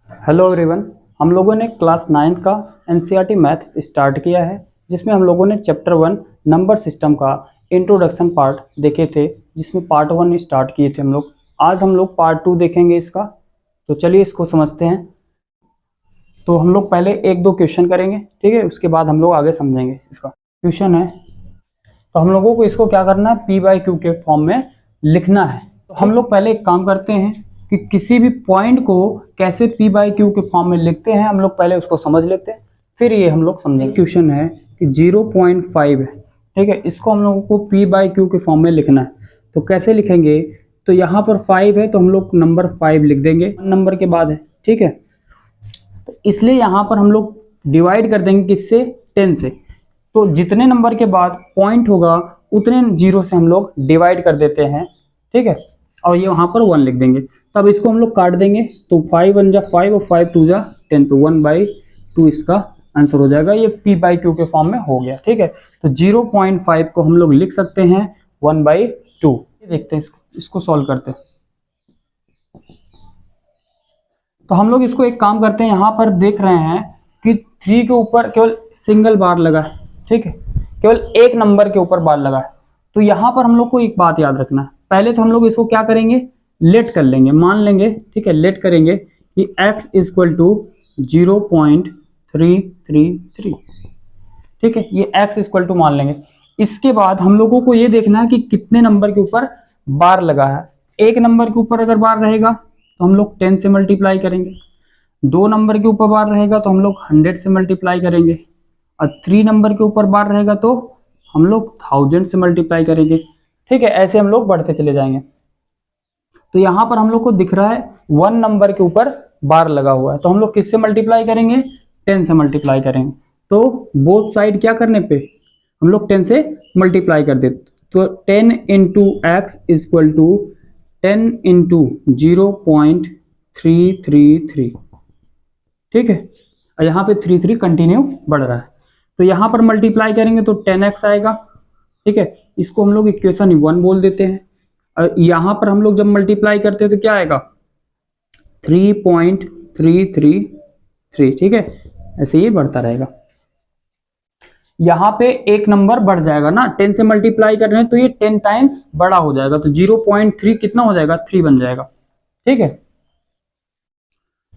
Hello everyone. हम लोगों ने क्लास 9th का एनसीईआरटी मैथ स्टार्ट किया है, जिसमें हम लोगों ने चैप्टर 1 नंबर सिस्टम का इंट्रोडक्शन पार्ट देखे थे, जिसमें पार्ट 1 स्टार्ट किए थे हम लोग। आज हम लोग पार्ट 2 देखेंगे इसका। तो चलिए इसको समझते हैं। तो हम लोग पहले एक दो क्वेश्चन करेंगे, ठीक है, उसके बाद हम लोग आगे समझेंगे। इसका क्वेश्चन है, तो हम लोगों को इसको क्या करना है, पी बाई क्यू के फॉर्म में लिखना है। तो हम लोग पहले एक काम करते हैं कि किसी भी पॉइंट को कैसे पी बाई क्यू के फॉर्म में लिखते हैं, हम लोग पहले उसको समझ लेते हैं, फिर ये हम लोग समझेंगे। क्वेश्चन है कि 0.5 है, ठीक है, इसको हम लोगों को पी बाई क्यू के फॉर्म में लिखना है। तो कैसे लिखेंगे, तो यहाँ पर 5 है तो हम लोग नंबर 5 लिख देंगे, 1 नंबर के बाद है, ठीक है। तो इसलिए यहाँ पर हम लोग डिवाइड कर देंगे किससे, 10 से। तो जितने नंबर के बाद पॉइंट होगा उतने जीरो से हम लोग डिवाइड कर देते हैं, ठीक है, और ये वहाँ पर 1 लिख देंगे। तब इसको हम लोग काट देंगे, तो 5 1 जा 5 और 5 2 जा 10, तो 1/2 इसका आंसर हो जाएगा। ये पी बाई क्यू के फॉर्म में हो गया, ठीक है। तो 0.5 को हम लोग लिख सकते हैं 1/2। देखते हैं इसको सॉल्व करते हैं। तो हम लोग इसको एक काम करते हैं, यहाँ पर देख रहे हैं कि 3 के ऊपर केवल सिंगल बार लगा है, ठीक है, केवल एक नंबर के ऊपर बार लगा है। तो यहाँ पर हम लोग को एक बात याद रखना है, पहले तो हम लोग इसको क्या करेंगे, लेट कर लेंगे, मान लेंगे, ठीक है, लेट करेंगे कि x इक्वल टू 0.333, ठीक है, ये x इक्वल टू मान लेंगे। इसके बाद हम लोगों को ये देखना है कि कितने नंबर के ऊपर बार लगा है। एक नंबर के ऊपर अगर बार रहेगा तो हम लोग 10 से मल्टीप्लाई करेंगे, 2 नंबर के ऊपर बार रहेगा तो हम लोग 100 से मल्टीप्लाई करेंगे, और 3 नंबर के ऊपर बार रहेगा तो हम लोग 1000 से मल्टीप्लाई करेंगे, ठीक है। ऐसे हम लोग बढ़ते चले जाएंगे। तो यहाँ पर हम लोग को दिख रहा है 1 नंबर के ऊपर बार लगा हुआ है, तो हम लोग किससे मल्टीप्लाई करेंगे, 10 से मल्टीप्लाई करेंगे। तो बोथ साइड क्या करने पे हम लोग 10 से मल्टीप्लाई कर देते, तो 10 into X equal to 10 into 0.333, ठीक है, और यहाँ पे 3 कंटिन्यू बढ़ रहा है। तो यहाँ पर मल्टीप्लाई करेंगे तो 10x आएगा, ठीक है, इसको हम लोग इक्वेशन 1 बोल देते हैं। और यहाँ पर हम लोग जब मल्टीप्लाई करते हैं तो क्या आएगा, 3.333, ठीक है, ऐसे ही बढ़ता रहेगा। यहाँ पे एक नंबर बढ़ जाएगा ना, 10 से मल्टीप्लाई कर रहे हैं तो ये 10 टाइम्स बड़ा हो जाएगा, तो 0.3 कितना हो जाएगा, 3 बन जाएगा, ठीक है।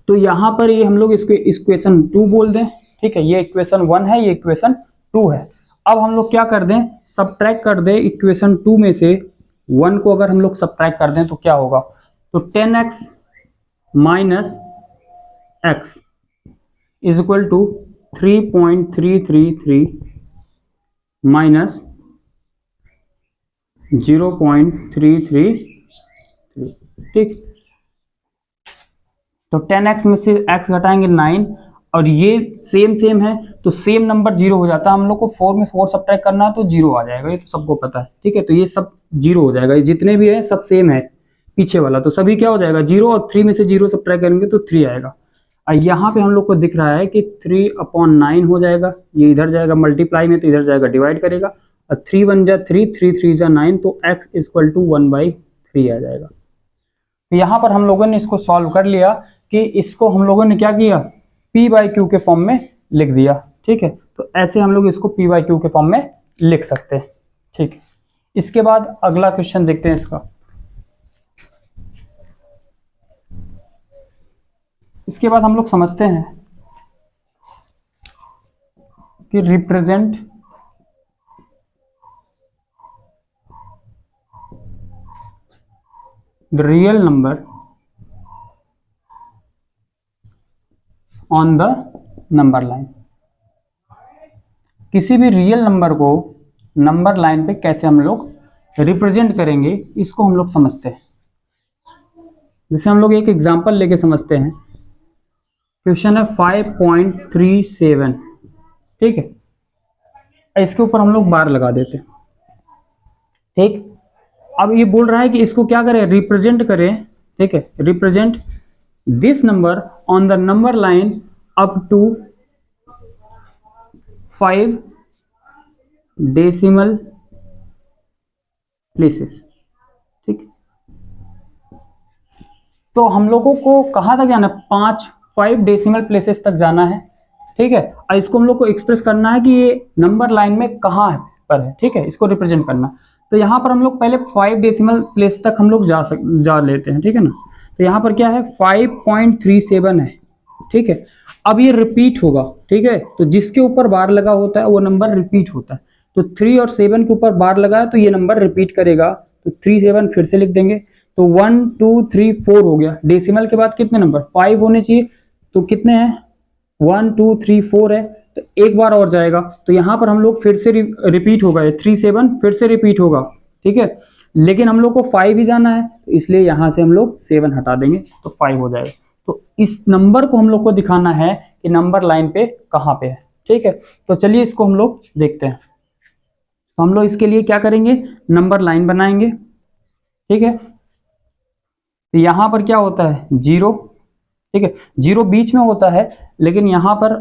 तो यहाँ पर ये हम लोग इसको इक्वेशन 2 बोल दें, ठीक है, ये इक्वेशन 1 है, ये इक्वेशन 2 है। अब हम लोग क्या कर दें, सब्ट्रैक्ट कर दें इक्वेशन 2 में से 1 को अगर हम लोग सब्ट्रैक्ट कर दें तो क्या होगा, तो 10x minus x is equal to 3.333 minus 0.333, ठीक। तो 10x में से x घटाएंगे 9, और ये सेम है तो सेम नंबर 0 हो जाता है। हम लोग को 4 में 4 सब्ट्रैक्ट करना है तो 0 आ जाएगा, ये तो सबको पता है, ठीक है। तो ये सब 0 हो जाएगा, ये जितने भी है सब सेम है पीछे वाला, तो सभी क्या हो जाएगा 0, और 3 में से 0 सब्ट्रैक्ट करेंगे तो 3 आएगा। और यहाँ पे हम लोग को दिख रहा है कि 3/9 हो जाएगा, ये इधर जाएगा मल्टीप्लाई में तो इधर जाएगा डिवाइड करेगा, और 3 1 जा 3, 3 3 जा 9, तो x इक्वल टू 1/3 आ जाएगा। तो यहाँ पर हम लोगों ने इसको सॉल्व कर लिया कि इसको हम लोगों ने क्या किया, पी बाई क्यू के फॉर्म में लिख दिया, ठीक है। तो ऐसे हम लोग इसको पी बाई क्यू के फॉर्म में लिख सकते हैं, ठीक है। इसके बाद अगला क्वेश्चन देखते हैं इसका। इसके बाद हम लोग समझते हैं कि represent the real number on the number line. किसी भी रियल नंबर को नंबर लाइन पे कैसे हम लोग रिप्रेजेंट करेंगे, इसको हम लोग समझते हैं। जैसे हम लोग एक एग्जांपल लेके समझते हैं। क्वेश्चन है 5.37, ठीक है, इसके ऊपर हम लोग बार लगा देते हैं, ठीक। अब ये बोल रहा है कि इसको क्या करें, रिप्रेजेंट करें, ठीक है, represent this number on the number line up to 5 decimal places, ठीक। तो हम लोगों को कहाँ तक जाना है, 5 डेसिमल प्लेसेस तक जाना है, ठीक है। और इसको हम लोग को एक्सप्रेस करना है कि ये नंबर लाइन में कहाँ पर है, ठीक है, इसको रिप्रेजेंट करना। तो यहाँ पर हम लोग पहले 5 डेसिमल प्लेस तक हम लोग जा लेते हैं, ठीक है ना। तो यहाँ पर क्या है 5.37 है, ठीक है। अब ये रिपीट होगा, ठीक है, तो जिसके ऊपर बार लगा होता है वो नंबर रिपीट होता है। तो 3 और 7 के ऊपर बार लगा है तो ये नंबर रिपीट करेगा, तो 3 7 फिर से लिख देंगे। तो 1 2 3 4 हो गया। डेसिमल के बाद कितने नंबर 5 होने चाहिए, तो कितने हैं 1 2 3 4 है, तो एक बार और जाएगा। तो यहाँ पर हम लोग फिर से रिपीट होगा, ये 3 7 फिर से रिपीट होगा, ठीक है। लेकिन हम लोग को 5 ही जाना है, तो इसलिए यहाँ से हम लोग 7 हटा देंगे तो 5 हो जाएगा। तो इस नंबर को हम लोग को दिखाना है कि नंबर लाइन पे कहाँ पे है, ठीक है। तो चलिए इसको हम लोग देखते हैं। तो हम लोग इसके लिए क्या करेंगे, नंबर लाइन बनाएंगे, ठीक है। तो यहाँ पर क्या होता है 0, ठीक है, 0 बीच में होता है, लेकिन यहाँ पर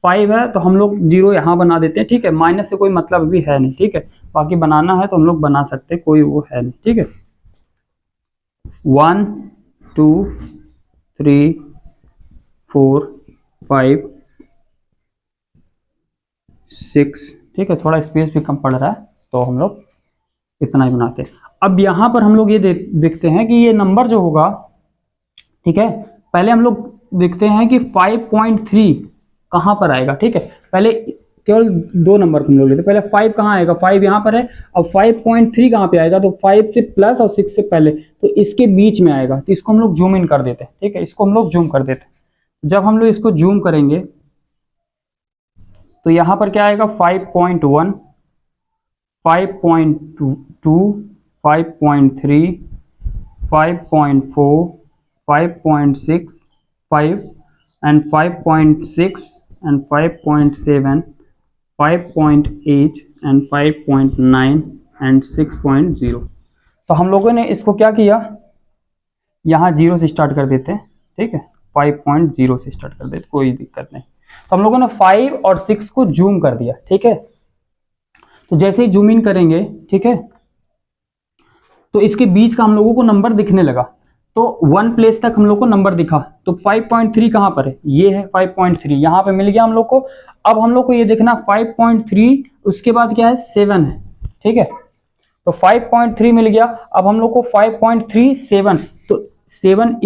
5 है तो हम लोग 0 यहाँ बना देते हैं, ठीक है। माइनस से कोई मतलब भी है नहीं, ठीक है। बाकी बनाना है तो हम लोग बना सकते हैं, कोई वो है नहीं, ठीक है। 1 2 3 4 5 6, ठीक है। थोड़ा स्पेस भी कम पड़ रहा है तो हम लोग इतना ही बनाते हैं। अब यहाँ पर हम लोग ये देखते हैं कि ये नंबर जो होगा, ठीक है, पहले हम लोग देखते हैं कि 5.3 कहाँ पर आएगा, ठीक है। पहले केवल 2 नंबर को हम लोग लेते हैं, पहले 5 कहाँ आएगा, 5 यहाँ पर है। अब 5.3 कहाँ पे आएगा, तो 5 से प्लस और 6 से पहले, तो इसके बीच में आएगा। तो इसको हम लोग जूम इन कर देते हैं, ठीक है, इसको हम लोग जूम कर देते हैं। जब हम लोग इसको जूम करेंगे तो यहाँ पर क्या आएगा 5.1 5.2 5.3 5.4 5.6 5 and 5.6 and 5.7 5.8 and 5.9 and 6.0। तो हम लोगों ने इसको क्या किया, यहाँ 0 से स्टार्ट कर देते हैं, ठीक है, 5.0 से स्टार्ट कर देते, कोई दिक्कत नहीं। तो हम लोगों ने 5 और 6 को जूम कर दिया, ठीक है। तो जैसे ही जूम इन करेंगे, ठीक है, तो इसके बीच का हम लोगों को नंबर दिखने लगा। तो 1 प्लेस तक हम लोग को नंबर दिखा, तो 5.3 कहाँ पर है, ये है 5.3, यहाँ पे मिल गया हम लोग को। अब हम लोग को ये देखना 5.3 उसके बाद क्या है 7 है, ठीक है। तो 5.3 मिल गया। अब हम लोग को 5.37, तो 7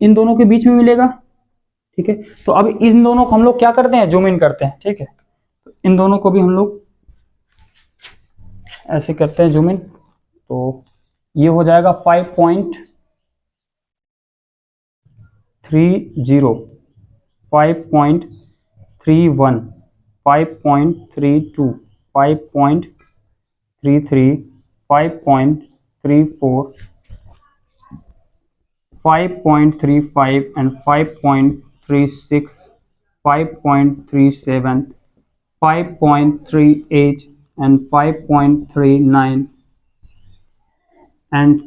इन दोनों के बीच में मिलेगा, ठीक है। तो अब इन दोनों को हम लोग क्या करते हैं, जूम इन करते हैं, ठीक है। तो इन दोनों को भी हम लोग ऐसे करते हैं जूम इन, तो ये हो जाएगा 5.30 5.31 5.32 5.33 5.34 5.35 and 5.36 5.37 5.38 and 5.39 and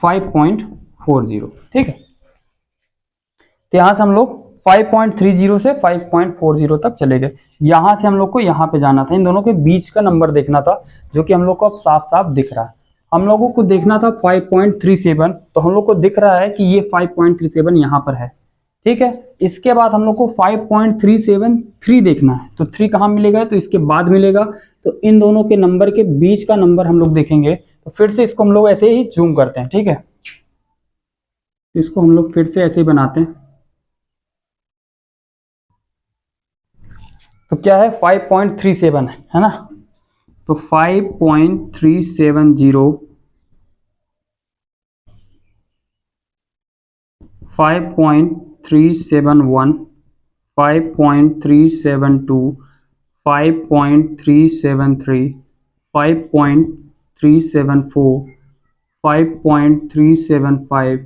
5.40, ठीक है। तो यहाँ से हम लोग 5.30 से 5.40 तक चले गए। यहाँ से हम लोग को यहाँ पे जाना था, इन दोनों के बीच का नंबर देखना था, जो कि हम लोग को अब साफ साफ दिख रहा है। हम लोगों को देखना था 5.37, तो हम लोग को दिख रहा है कि ये 5.37 यहाँ पर है, ठीक है। इसके बाद हम लोग को 5.373 देखना है, तो 3 कहाँ मिलेगा, तो इसके बाद मिलेगा। तो इन दोनों के नंबर के बीच का नंबर हम लोग देखेंगे। तो फिर से इसको हम लोग ऐसे ही जूम करते हैं, ठीक है। इसको हम लोग फिर से ऐसे ही बनाते हैं। तो क्या है 5.37 है ना। तो 5.370 5.371 5.372 5.373 5.374 5.375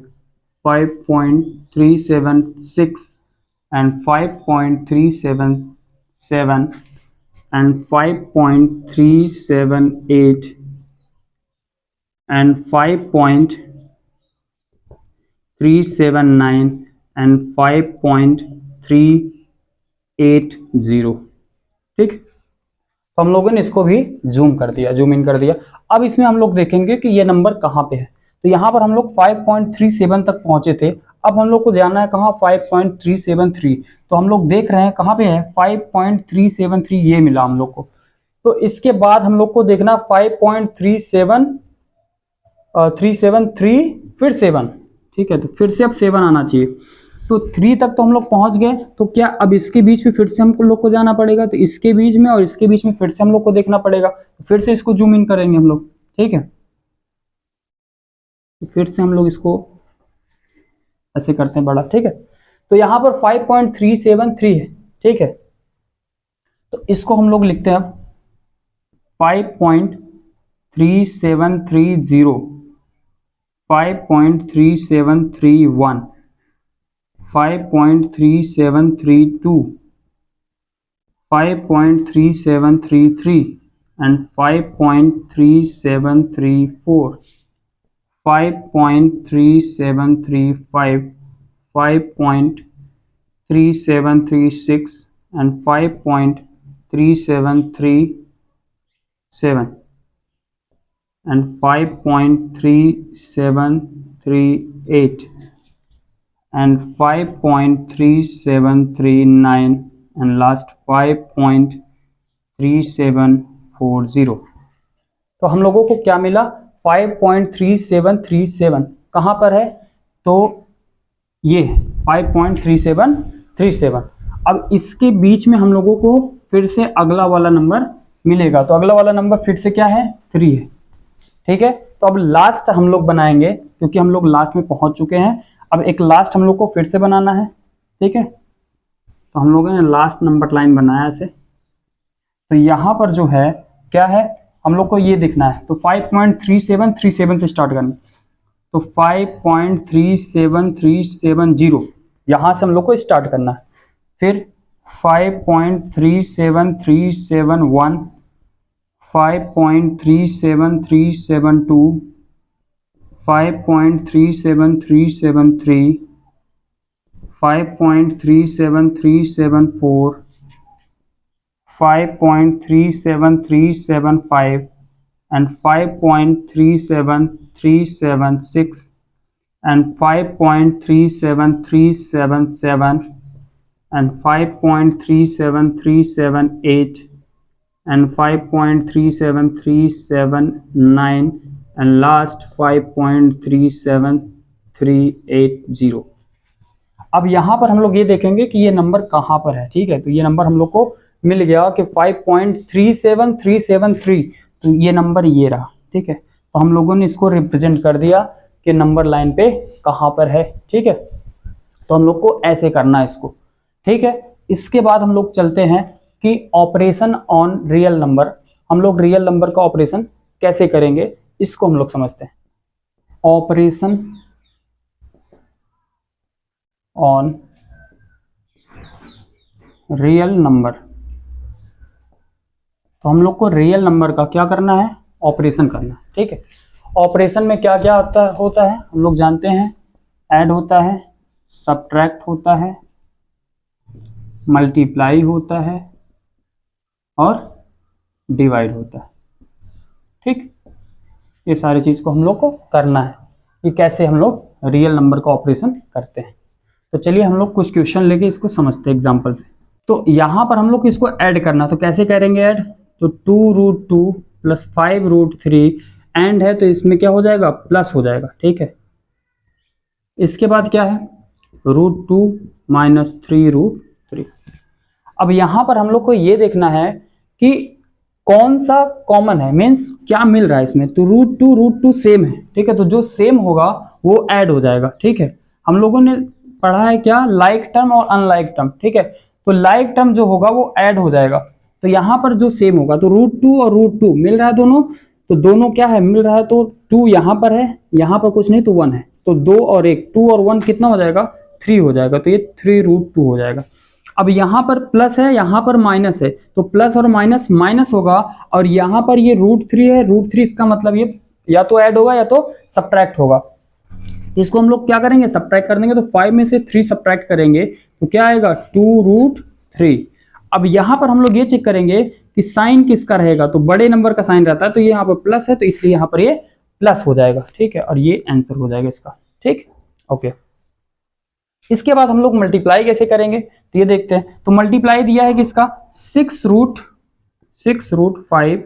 5.376 and 5.377 and 5.378 and 5.379 and 5.380, ठीक। तो हम लोगों ने इसको भी जूम कर दिया, जूम इन कर दिया। अब इसमें हम लोग देखेंगे कि ये नंबर कहाँ पे है। तो यहाँ पर हम लोग 5.37 तक पहुंचे थे, अब हम लोग को जाना है कहाँ, 5.373। तो हम लोग देख रहे हैं कहाँ पे है, 5.373 ये मिला हम लोग को। तो इसके बाद हम लोग को देखना 5.373 फिर 7, ठीक है। तो फिर से अब 7 आना चाहिए। तो 3 तक तो हम लोग पहुंच गए। तो क्या अब इसके बीच में फिर से हम लोग को जाना पड़ेगा, तो इसके बीच में और इसके बीच में फिर से हम लोग को देखना पड़ेगा। तो फिर से इसको जूम इन करेंगे हम लोग, ठीक है। तो फिर से हम लोग इसको ऐसे करते हैं बड़ा, ठीक है। तो यहाँ पर 5.373 है, ठीक है। तो इसको हम लोग लिखते हैं अब 5.3730, 5.3731, 5.3732, 5.3733 and 5.3734, 5.3735, 5.3736 and 5.3737 and 5.3738 and 5.3739 and last 5.3740। तो हम लोगों को क्या मिला, 5.3737 कहाँ पर है, तो ये 5.3737। अब इसके बीच में हम लोगों को फिर से अगला वाला नंबर मिलेगा। तो अगला वाला नंबर फिर से क्या है, 3 है, ठीक है। तो अब लास्ट हम लोग बनाएंगे, क्योंकि हम लोग लास्ट में पहुंच चुके हैं। अब एक लास्ट हम लोग को फिर से बनाना है, ठीक है। तो हम लोगों ने लास्ट नंबर लाइन बनाया ऐसे। तो यहाँ पर जो है क्या है, हम लोग को ये दिखना है। तो 5.3737 से स्टार्ट करना। तो 5.37370 यहाँ से हम लोग को स्टार्ट करना है। फिर 5.37371, 5.37372, 5.37373, 5.37374, 5.37375 and 5.37376 and 5.37377 and 5.37378 and 5.37379 and last 5.37380। अब यहाँ पर हम लोग ये देखेंगे कि ये नंबर कहाँ पर है, ठीक है। तो ये नंबर हम लोग को मिल गया कि 5.37373। तो ये नंबर ये रहा, ठीक है। तो हम लोगों ने इसको रिप्रेजेंट कर दिया कि नंबर लाइन पे कहाँ पर है, ठीक है। तो हम लोग को ऐसे करना है इसको, ठीक है। इसके बाद हम लोग चलते हैं कि ऑपरेशन ऑन रियल नंबर। हम लोग रियल नंबर का ऑपरेशन कैसे करेंगे, इसको हम लोग समझते हैं। Operation on real number. तो हम लोग को रियल नंबर का क्या करना है, ऑपरेशन करना है, ठीक है। ऑपरेशन में क्या क्या होता है हम लोग जानते हैं। ऐड होता है, सब्ट्रैक्ट होता है, मल्टीप्लाई होता है और डिवाइड होता है, ठीक। ये सारी चीज़ को हम लोग को करना है कि कैसे हम लोग रियल नंबर का ऑपरेशन करते हैं। तो चलिए हम लोग कुछ क्वेश्चन लेके इसको समझते हैं एग्जांपल से। तो यहाँ पर हम लोग इसको ऐड करना, तो कैसे करेंगे ऐड, तो 2√2 + 5√3 एंड है, तो इसमें क्या हो जाएगा, प्लस हो जाएगा, ठीक है। इसके बाद क्या है, √2 - 3√3। अब यहाँ पर हम लोग को ये देखना है कि कौन सा कॉमन है, मीन्स क्या मिल रहा है इसमें। तो √2 सेम है, ठीक है। तो जो सेम होगा वो ऐड हो जाएगा, ठीक है। हम लोगों ने पढ़ा है क्या, लाइक टर्म और अनलाइक टर्म, ठीक है। तो लाइक टर्म जो होगा वो ऐड हो जाएगा। तो यहाँ पर जो सेम होगा, तो √2 और √2 मिल रहा है दोनों, तो दोनों क्या है, मिल रहा है। तो 2 यहाँ पर है, यहाँ पर कुछ नहीं, तो 1 है। तो 2 और 1, 2 और 1 कितना हो जाएगा, 3 हो जाएगा। तो ये 3√2 हो जाएगा। अब यहाँ पर प्लस है, यहाँ पर माइनस है, तो प्लस और माइनस माइनस होगा। और यहाँ पर ये √3 है, √3 इसका मतलब ये या तो ऐड होगा या तो सब्ट्रैक्ट होगा। इसको हम लोग क्या करेंगे, सब्ट्रैक्ट कर देंगे। तो 5 में से 3 सब्ट्रैक्ट करेंगे तो क्या आएगा, 2√3। अब यहाँ पर हम लोग ये चेक करेंगे कि साइन किसका रहेगा, तो बड़े नंबर का साइन रहता है। तो ये यहाँ पर प्लस है, तो इसलिए यहाँ पर ये प्लस हो जाएगा, ठीक है। और ये आंसर हो जाएगा इसका, ठीक, ओके। इसके बाद हम लोग मल्टीप्लाई कैसे करेंगे तो ये देखते हैं। तो मल्टीप्लाई दिया है किसका, 6√5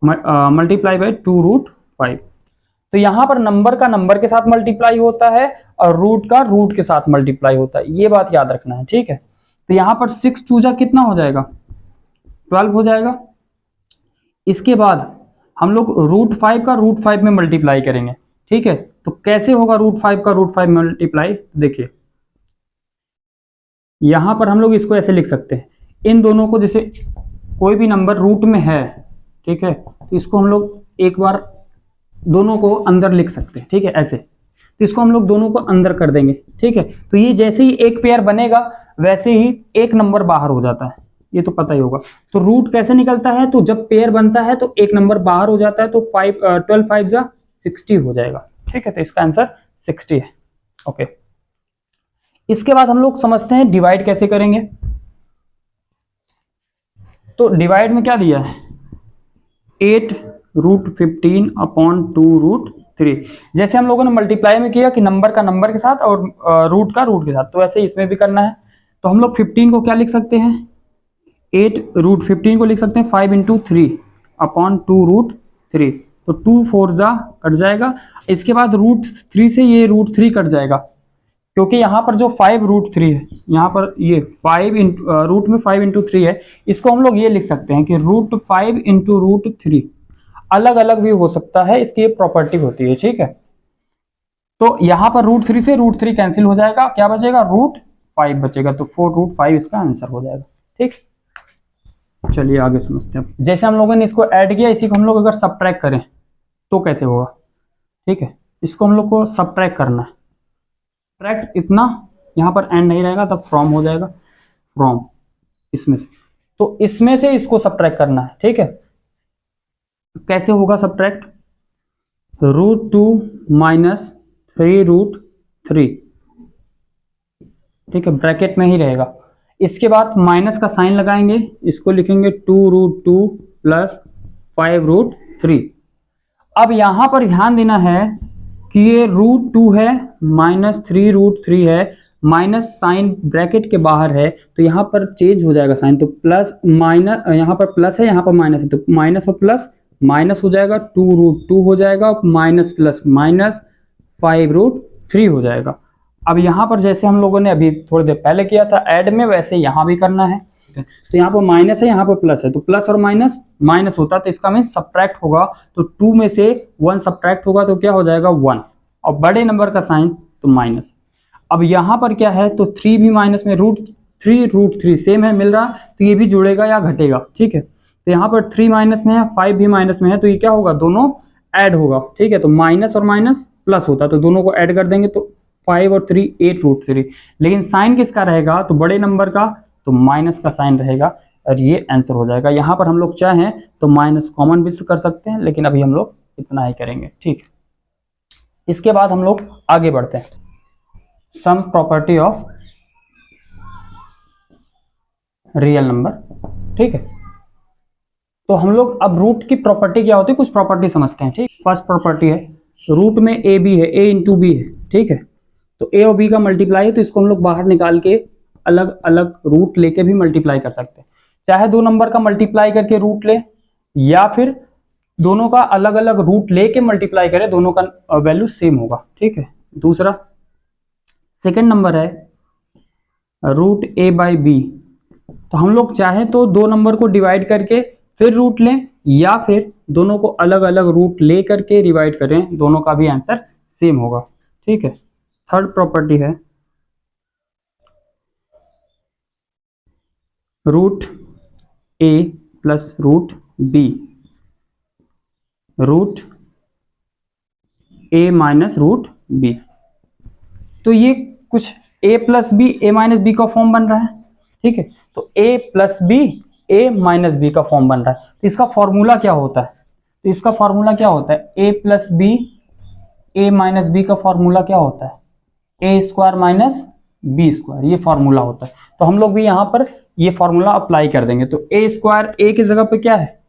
मल्टीप्लाई बाय 2√5। तो यहां पर नंबर का नंबर के साथ मल्टीप्लाई होता है और रूट का रूट के साथ मल्टीप्लाई होता है, ये बात याद रखना है, ठीक है। तो यहां पर 6 2 जा कितना हो जाएगा, 12 हो जाएगा। इसके बाद हम लोग √5 का √5 में मल्टीप्लाई करेंगे, ठीक है। तो कैसे होगा √5 का √5 मल्टीप्लाई, देखिए यहां पर हम लोग इसको ऐसे लिख सकते हैं, इन दोनों को, जैसे कोई भी नंबर रूट में है, ठीक है, तो इसको हम लोग एक बार दोनों को अंदर लिख सकते हैं, ठीक है, ऐसे। तो इसको हम लोग दोनों को अंदर कर देंगे, ठीक है। तो ये जैसे ही एक पेयर बनेगा वैसे ही एक नंबर बाहर हो जाता है, ये तो पता ही होगा। तो रूट कैसे निकलता है, तो जब पेयर बनता है तो एक नंबर बाहर हो जाता है, तो 12 5 जा 60 हो जाएगा, ठीक है। तो इसका आंसर 60 है, ओके। इसके बाद हम लोग समझते हैं डिवाइड कैसे करेंगे। तो डिवाइड में क्या दिया है, 8√15 अपॉन 2√3। जैसे हम लोगों ने मल्टीप्लाई में किया कि नंबर का नंबर के साथ और रूट का रूट के साथ, तो वैसे इसमें भी करना है। तो हम लोग 15 को क्या लिख सकते हैं, 8√15 को लिख सकते हैं 5 × 3 अपॉन 2√3। तो 2 4 जा कट जाएगा। इसके बाद √3 से ये √3 कट जाएगा, क्योंकि यहाँ पर जो 5√3 है, यहाँ पर ये 5 रूट में 5 × 3 है, इसको हम लोग ये लिख सकते हैं कि √5 × √3। अलग अलग भी हो सकता है, इसकी ये प्रॉपर्टी होती है, ठीक है। तो यहाँ पर √3 से √3 कैंसिल हो जाएगा, क्या बचेगा, √5 बचेगा। तो 4√5 इसका आंसर हो जाएगा, ठीक। चलिए आगे समझते हैं। जैसे हम लोगों ने इसको ऐड किया, इसी को हम लोग अगर सब्ट्रैक्ट करें तो कैसे होगा, ठीक है। इसको हम लोग को सब्ट्रैक्ट करना है। सब्ट्रैक्ट इतना, यहाँ पर एंड नहीं रहेगा तब फ्रॉम हो जाएगा, फ्रॉम इसमें से, तो इसमें से इसको सब्ट्रैक्ट करना है, ठीक है। तो कैसे होगा सब्ट्रैक्ट, √2 - 3√3, ठीक है, ब्रैकेट में ही रहेगा। इसके बाद माइनस का साइन लगाएंगे, इसको लिखेंगे 2√2 + 5√3। अब यहां पर ध्यान देना है कि ये √2 है माइनस 3√3 है, माइनस साइन ब्रैकेट के बाहर है, तो यहाँ पर चेंज हो जाएगा साइन। तो प्लस माइनस, यहाँ पर प्लस है, यहाँ पर माइनस है, तो माइनस और प्लस माइनस हो जाएगा, 2√2 हो जाएगा, माइनस प्लस माइनस 5√3 हो जाएगा। अब यहाँ पर जैसे हम लोगों ने अभी थोड़ी देर पहले किया था ऐड में, वैसे यहाँ भी करना है। तो यहाँ पर माइनस है, यहाँ पर प्लस है, तो प्लस और माइनस माइनस होता है, तो इसका मीन्स सब्ट्रैक्ट होगा। तो 2 में से 1 सब्ट्रैक्ट होगा तो क्या हो जाएगा, 1, और बड़े नंबर का साइन तो माइनस। अब यहाँ पर क्या है, तो 3 भी माइनस में, √3 सेम है, मिल रहा, तो ये भी जुड़ेगा या घटेगा, ठीक है। तो यहाँ पर 3 माइनस में है, 5 भी माइनस में है, तो ये क्या होगा, दोनों ऐड होगा, ठीक है। तो माइनस और माइनस प्लस होता है, तो दोनों को ऐड कर देंगे, तो 5 और 3 8√3। लेकिन साइन किसका रहेगा, तो बड़े नंबर का, तो माइनस का साइन रहेगा, और ये आंसर हो जाएगा। यहाँ पर हम लोग चाहें तो माइनस कॉमन भी कर सकते हैं, लेकिन अभी हम लोग इतना ही करेंगे, ठीक। इसके बाद हम लोग आगे बढ़ते हैं, sum property of real number, ठीक है। तो हम लोग अब रूट की प्रॉपर्टी क्या होती है, कुछ प्रॉपर्टी समझते हैं, ठीक। फर्स्ट प्रॉपर्टी है, रूट में ए बी है, a × b है, ठीक है। तो a और b का मल्टीप्लाई है, तो इसको हम लोग बाहर निकाल के अलग अलग रूट लेके भी मल्टीप्लाई कर सकते हैं। चाहे दो नंबर का मल्टीप्लाई करके रूट ले, या फिर दोनों का अलग अलग रूट लेके मल्टीप्लाई करें, दोनों का वैल्यू सेम होगा, ठीक है। दूसरा सेकंड नंबर है √a/b। तो हम लोग चाहे तो दो नंबर को डिवाइड करके फिर रूट लें, या फिर दोनों को अलग अलग रूट ले करके डिवाइड करें, दोनों का भी आंसर सेम होगा, ठीक है। थर्ड प्रॉपर्टी है √a + √b, √a - √b। तो ये कुछ a + b a - b का फॉर्म बन रहा है, ठीक है। तो a + b a - b का फॉर्म बन रहा है। तो इसका फॉर्मूला क्या होता है, तो इसका फॉर्मूला क्या होता है, a + b a - b का फॉर्मूला क्या होता है, a² - b², ये फॉर्मूला होता है। तो हम लोग भी यहाँ पर ये फॉर्मूला अप्लाई कर देंगे। तो a² a की जगह पे क्या है,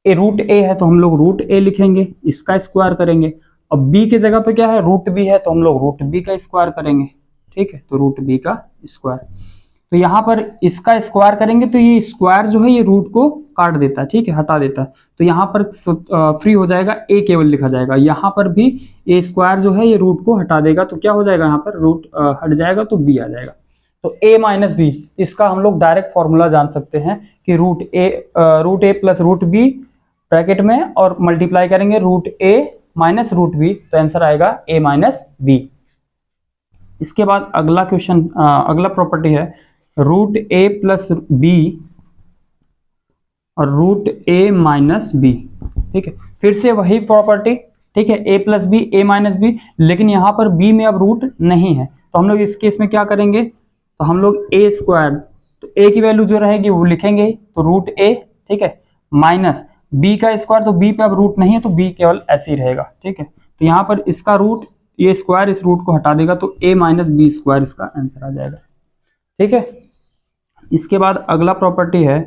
√a है, तो हम लोग √a लिखेंगे, इसका स्क्वायर करेंगे। और b की जगह पे क्या है, √b है, तो हम लोग √b का स्क्वायर करेंगे, ठीक है, तो रूट बी का स्क्वायर। तो यहाँ पर इसका स्क्वायर करेंगे तो ये स्क्वायर जो है ये रूट को काट देता है, ठीक है, हटा देता है। तो यहाँ पर फ्री हो जाएगा, ए केवल लिखा जाएगा। यहाँ पर भी ये स्क्वायर जो है ये रूट को हटा देगा, तो क्या हो जाएगा, यहाँ पर रूट हट जाएगा तो बी आ जाएगा। तो a माइनस बी, इसका हम लोग डायरेक्ट फॉर्मूला जान सकते हैं कि root A plus root B bracket में और मल्टीप्लाई करेंगे root A minus root B, तो आंसर आएगा a माइनस बी। इसके बाद अगला क्वेश्चन, अगला प्रॉपर्टी है रूट ए प्लस बी और रूट ए माइनस बी। ठीक है, फिर से वही प्रॉपर्टी, ठीक है, a plus B, A minus B, लेकिन यहाँ पर b में अब रूट नहीं है, तो हम लोग इस केस में क्या करेंगे, तो हम लोग ए स्क्वायर, तो a की वैल्यू जो रहेगी वो लिखेंगे, तो रूट ए, ठीक है, माइनस b का स्क्वायर, तो b पे अब रूट नहीं है तो b केवल ऐसे ही रहेगा। ठीक है, तो यहाँ पर इसका रूट, ये स्क्वायर इस रूट को हटा देगा, तो a माइनस बी स्क्वायर इसका आंसर आ जाएगा। ठीक है, इसके बाद अगला प्रॉपर्टी है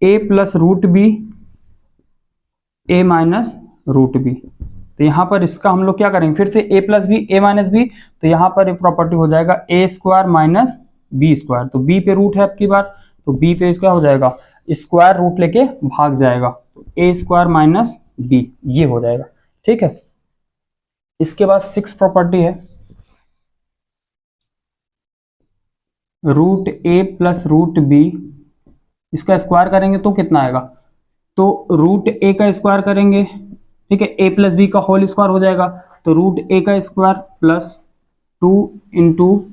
a plus root B, A minus root B. तो यहाँ पर इसका हम लोग क्या करेंगे, फिर से a plus B, A minus B, तो यहाँ पर एक प्रॉपर्टी हो जाएगा A square minus B square. तो b पे रूट है आपकी बार, तो b पे इसका हो जाएगा स्क्वायर रूट लेके भाग जाएगा, तो ए स्क्वायर माइनस बी, ये हो जाएगा। ठीक है, इसके बाद 6 प्रॉपर्टी है root A plus root B, इसका स्क्वायर करेंगे तो कितना आएगा, तो रूट ए का स्क्वायर करेंगे, ठीक है, ए प्लस बी का होल स्क्वायर हो जाएगा, तो रूट ए का square plus 2 into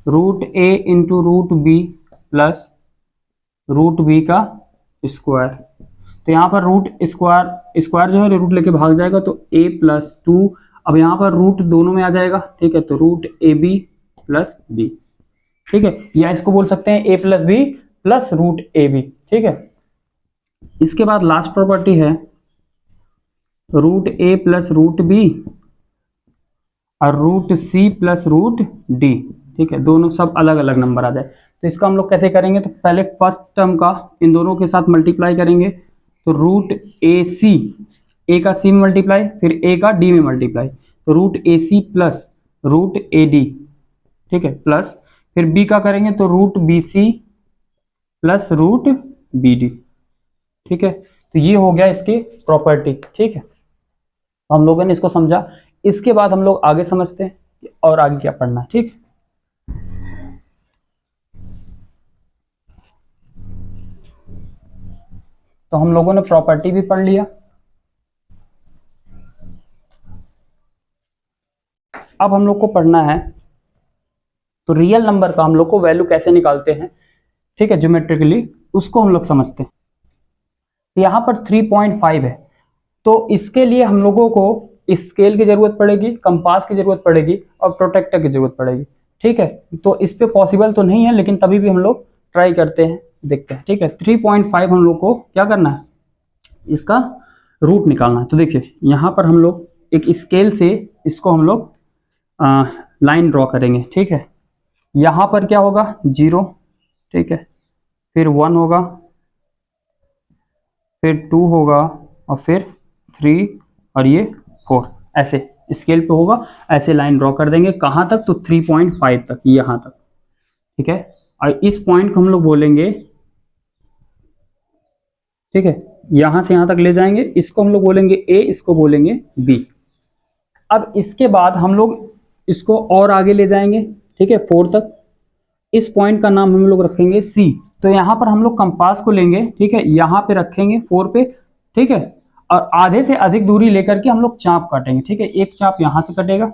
root A into root B plus root B का स्क्वायर। तो यहाँ पर रूट स्क्वायर जो है रूट लेके भाग जाएगा, तो a प्लस 2, अब यहाँ पर रूट दोनों में आ जाएगा, ठीक है, तो root A B plus B. ठीक है, या इसको बोल सकते हैं a plus B plus root A B. ठीक है, इसके बाद लास्ट प्रॉपर्टी है root A plus root B और root C plus root D. ठीक है, दोनों सब अलग अलग नंबर आ जाए, तो इसका हम लोग कैसे करेंगे, तो पहले फर्स्ट टर्म का इन दोनों के साथ मल्टीप्लाई करेंगे, तो रूट ए सी, ए का सी में मल्टीप्लाई, फिर ए का डी में मल्टीप्लाई, तो root A C plus root A D. ठीक है, प्लस फिर बी का करेंगे तो root B C plus root B D. ठीक है, तो ये हो गया इसकी प्रॉपर्टी। ठीक है, तो हम लोगों ने इसको समझा, इसके बाद हम लोग आगे समझते हैं और आगे क्या पढ़ना है। ठीक, तो हम लोगों ने प्रॉपर्टी भी पढ़ लिया, अब हम लोग को पढ़ना है तो रियल नंबर का हम लोग को वैल्यू कैसे निकालते हैं, ठीक है, ज्योमेट्रिकली, उसको हम लोग समझते हैं। तो यहाँ पर 3.5 है, तो इसके लिए हम लोगों को स्केल की जरूरत पड़ेगी, कंपास की जरूरत पड़ेगी और प्रोटेक्टर की जरूरत पड़ेगी। ठीक है, तो इस पे पॉसिबल तो नहीं है, लेकिन तभी भी हम लोग ट्राई करते हैं, देखते हैं। ठीक है, 3.5 हम लोग को क्या करना है, इसका रूट निकालना है। तो देखिए यहाँ पर हम लोग एक स्केल से इसको हम लोग लाइन ड्रॉ करेंगे। ठीक है, यहाँ पर क्या होगा 0, ठीक है, फिर 1 होगा, फिर 2 होगा और फिर 3 और ये 4, ऐसे स्केल पे होगा, ऐसे लाइन ड्रॉ कर देंगे। कहाँ तक, तो 3.5 तक, यहाँ तक। ठीक है, और इस पॉइंट को हम लोग बोलेंगे, ठीक है, यहाँ से यहाँ तक ले जाएंगे, इसको हम लोग बोलेंगे A, इसको बोलेंगे B। अब इसके बाद हम लोग इसको और आगे ले जाएंगे, ठीक है, 4 तक, इस पॉइंट का नाम हम लोग रखेंगे C। तो यहाँ पर हम लोग कंपास को लेंगे, ठीक है, यहाँ पे रखेंगे 4 पे, ठीक है, और आधे से अधिक दूरी लेकर के हम लोग चाप काटेंगे। ठीक है, एक चाप यहाँ से कटेगा,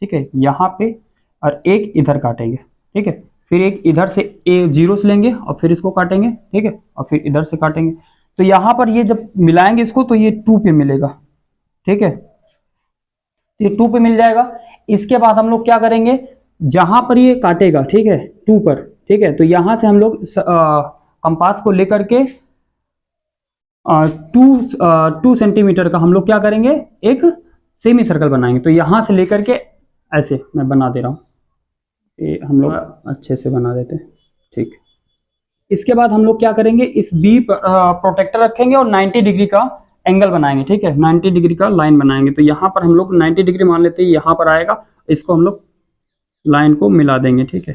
ठीक है, यहाँ पे, और एक इधर काटेंगे। ठीक है, फिर एक इधर से A0 से लेंगे और फिर इसको काटेंगे, ठीक है, और फिर इधर से काटेंगे। तो यहाँ पर ये जब मिलाएंगे इसको तो ये 2 पे मिलेगा। ठीक है, ये 2 पे मिल जाएगा। इसके बाद हम लोग क्या करेंगे, जहां पर ये काटेगा, ठीक है, 2 पर, ठीक है, तो यहां से हम लोग कंपास को लेकर के 2 सेंटीमीटर का हम लोग क्या करेंगे, एक सेमी सर्कल बनाएंगे। तो यहां से लेकर के ऐसे मैं बना दे रहा हूं, ये हम लोग अच्छे से बना देते हैं। ठीक, इसके बाद हम लोग क्या करेंगे, इस बी प्रोटेक्टर रखेंगे और 90 डिग्री का एंगल बनाएंगे। ठीक है, 90 डिग्री का लाइन बनाएंगे। तो यहाँ पर हम लोग 90 डिग्री मान लेते हैं, यहाँ पर आएगा, इसको हम लोग लाइन को मिला देंगे। ठीक है,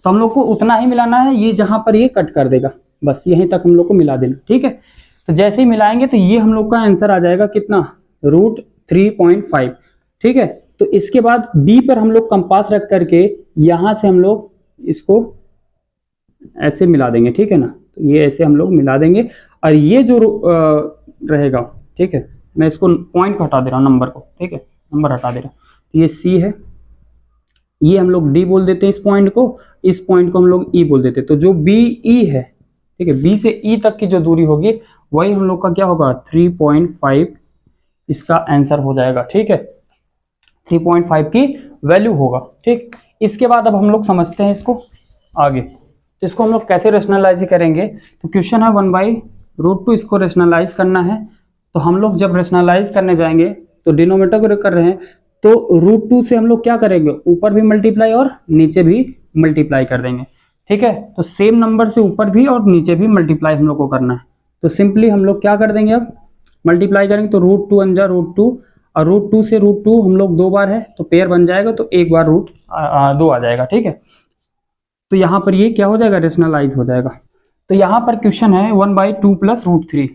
तो हम लोग को उतना ही मिलाना है, ये जहां पर ये कट कर देगा बस यहीं तक हम लोग को मिला देना। ठीक है, तो जैसे ही मिलाएंगे तो ये हम लोग का आंसर आ जाएगा कितना, √3.5। ठीक है, तो इसके बाद बी पर हम लोग कंपास रख करके यहां से हम लोग इसको ऐसे मिला देंगे। ठीक है ना, तो ये ऐसे हम लोग मिला देंगे और ये जो रहेगा, ठीक है, मैं इसको पॉइंट को हटा दे रहा हूँ, नंबर को। ठीक है, नंबर हटा दे रहा हूँ, तो ये सी है, ये हम लोग डी बोल देते हैं इस पॉइंट को, इस पॉइंट को हम लोग ई बोल देते हैं। तो जो बी ई है, ठीक है, बी से ई तक की जो दूरी होगी वही हम लोग का क्या होगा, 3.5 इसका आंसर हो जाएगा। ठीक है, 3.5 की वैल्यू होगा। ठीक, इसके बाद अब हम लोग समझते हैं इसको आगे, तो इसको हम लोग कैसे रेशनलाइज करेंगे। तो क्वेश्चन है 1/√2, इसको रेशनलाइज करना है। तो हम लोग जब रेशनलाइज करने जाएंगे तो डिनोमिनेटर को कर रहे हैं, तो √2 से हम लोग क्या करेंगे, ऊपर भी मल्टीप्लाई और नीचे भी मल्टीप्लाई कर देंगे। ठीक है, तो सेम नंबर से ऊपर भी और नीचे भी मल्टीप्लाई हम लोग को करना है। तो सिंपली हम लोग क्या कर देंगे, अब मल्टीप्लाई करेंगे तो √2 × √2, और √2 से √2 हम लोग 2 बार है तो पेयर बन जाएगा, तो एक बार √2 आ जाएगा। ठीक है, तो यहाँ पर ये क्या हो जाएगा, रेशनलाइज हो जाएगा। तो यहाँ पर क्वेश्चन है 1/2 + √3,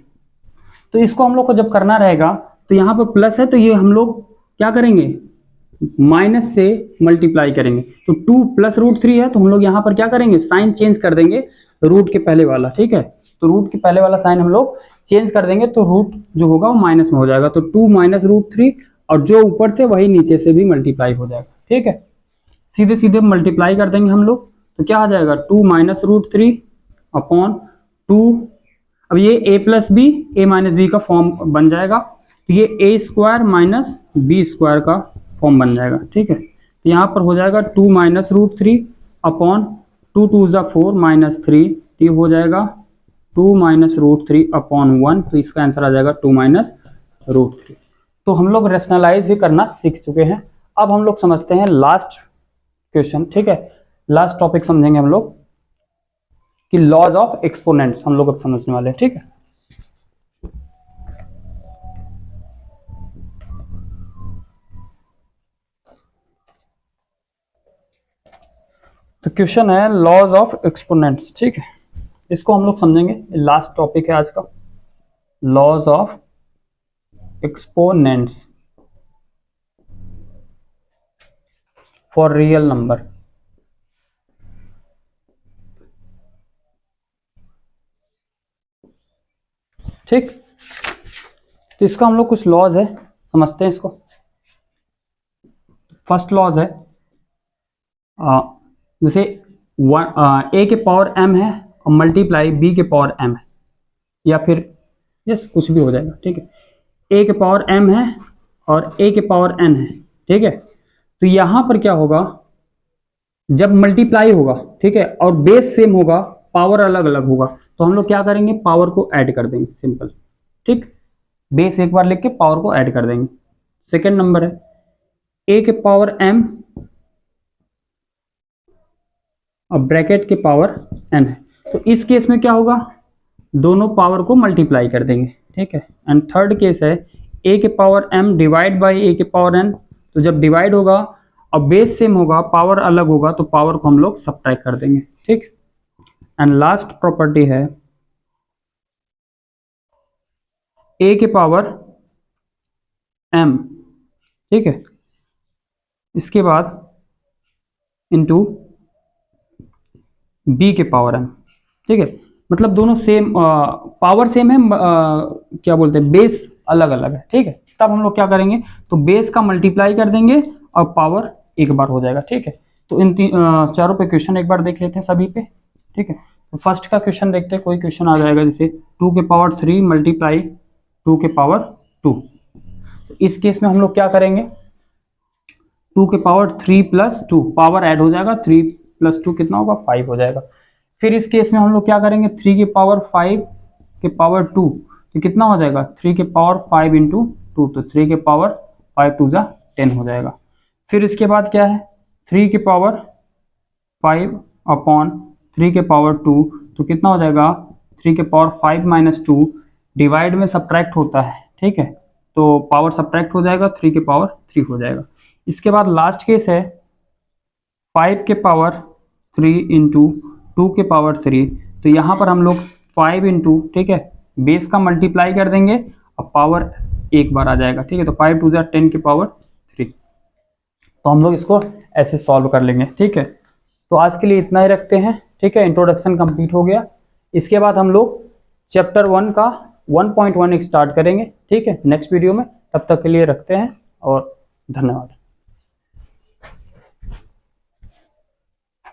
तो इसको हम लोग को जब करना रहेगा तो यहाँ पर प्लस है, तो ये हम लोग क्या करेंगे, माइनस से मल्टीप्लाई करेंगे। तो 2 + √3 है, तो हम लोग यहाँ पर क्या करेंगे, साइन चेंज कर देंगे रूट के पहले वाला। ठीक है, तो रूट के पहले वाला साइन हम लोग चेंज कर देंगे, तो रूट जो होगा वो माइनस में हो जाएगा, तो 2 - √3, और जो ऊपर से वही नीचे से भी मल्टीप्लाई हो जाएगा। ठीक है, सीधे सीधे मल्टीप्लाई कर देंगे हम लोग, तो क्या आ जाएगा, 2 - √3/2। अब ये a + b, a - b का फॉर्म बन जाएगा, तो ये a² - b² का फॉर्म बन जाएगा। ठीक है, तो यहाँ पर हो जाएगा 2 - √3/2, 2 × 4 -3, तो ये हो जाएगा 2 - √3/1, तो इसका आंसर आ जाएगा 2 - √3। तो हम लोग रेशनलाइज भी करना सीख चुके हैं। अब हम लोग समझते हैं लास्ट क्वेश्चन। ठीक है, लास्ट टॉपिक समझेंगे हम लोग कि लॉज ऑफ एक्सपोनेंट्स हम लोग अब समझने वाले हैं। ठीक है, तो क्वेश्चन है लॉज ऑफ एक्सपोनेंट्स। ठीक है, इसको हम लोग समझेंगे, लास्ट टॉपिक है आज का, laws of exponents for real number. ठीक, तो इसका हम लोग कुछ लॉज है, समझते हैं इसको। फर्स्ट लॉज है, जैसे a के पावर m है और मल्टीप्लाई b के पावर m है, या फिर यस कुछ भी हो जाएगा। ठीक है, a के पावर m है और a के पावर n है। ठीक है, तो यहां पर क्या होगा, जब मल्टीप्लाई होगा, ठीक है, और बेस सेम होगा, पावर अलग अलग होगा, तो हम लोग क्या करेंगे, पावर को ऐड कर देंगे, सिंपल। ठीक, बेस एक बार लिख के पावर को ऐड कर देंगे। सेकेंड नंबर है a के पावर m और ब्रैकेट के पावर n है, तो इस केस में क्या होगा, दोनों पावर को मल्टीप्लाई कर देंगे। ठीक है, एंड थर्ड केस है a के power m divide by a के पावर n, तो जब डिवाइड होगा और बेस सेम होगा, पावर अलग होगा, तो पावर को हम लोग सब्ट्रैक्ट कर देंगे। ठीक, एंड लास्ट प्रॉपर्टी है a के पावर m, ठीक है, इसके बाद इंटू b के पावर m। ठीक है, मतलब दोनों सेम, पावर सेम है, क्या बोलते हैं, बेस अलग अलग है। ठीक है, तब हम लोग क्या करेंगे, तो बेस का मल्टीप्लाई कर देंगे और पावर एक बार हो जाएगा। ठीक है, तो इन चारों पे क्वेश्चन एक बार देख लेते हैं सभी पे। ठीक है, तो फर्स्ट का क्वेश्चन देखते हैं, कोई क्वेश्चन आ जाएगा जैसे 2 के पावर 3 मल्टीप्लाई 2 के पावर 2। तो इस केस में हम लोग क्या करेंगे, 2 के पावर 3 + 2, पावर ऐड हो जाएगा, 3 + 2 कितना होगा, 5 हो जाएगा। फिर इस केस में हम लोग क्या करेंगे, 3 के पावर 5 के पावर 2, तो कितना हो जाएगा, 3 के पावर 5 × 2, तो 3 के पावर 5 × 2 = 10 हो जाएगा। फिर इसके बाद क्या है, 3 के पावर 5/3 के पावर 2, तो कितना हो जाएगा, 3 के पावर 5 - 2, डिवाइड में सब्ट्रैक्ट होता है। ठीक है, तो पावर सब्ट्रैक्ट हो जाएगा, 3 के पावर 3 हो जाएगा। इसके बाद लास्ट केस है 5 के पावर 3 इंटू 2 के पावर 3, तो यहाँ पर हम लोग 5 इंटू, ठीक है, बेस का मल्टीप्लाई कर देंगे और पावर एक बार आ जाएगा, ठीक है। तो 5 टू 10 के पावर 3, तो हम लोग इसको ऐसे सॉल्व कर लेंगे, ठीक है। तो आज के लिए इतना ही रखते हैं, ठीक है। इंट्रोडक्शन कंप्लीट हो गया। इसके बाद हम लोग चैप्टर 1 का 1.1 स्टार्ट करेंगे, ठीक है, नेक्स्ट वीडियो में। तब तक के लिए रखते हैं और धन्यवाद।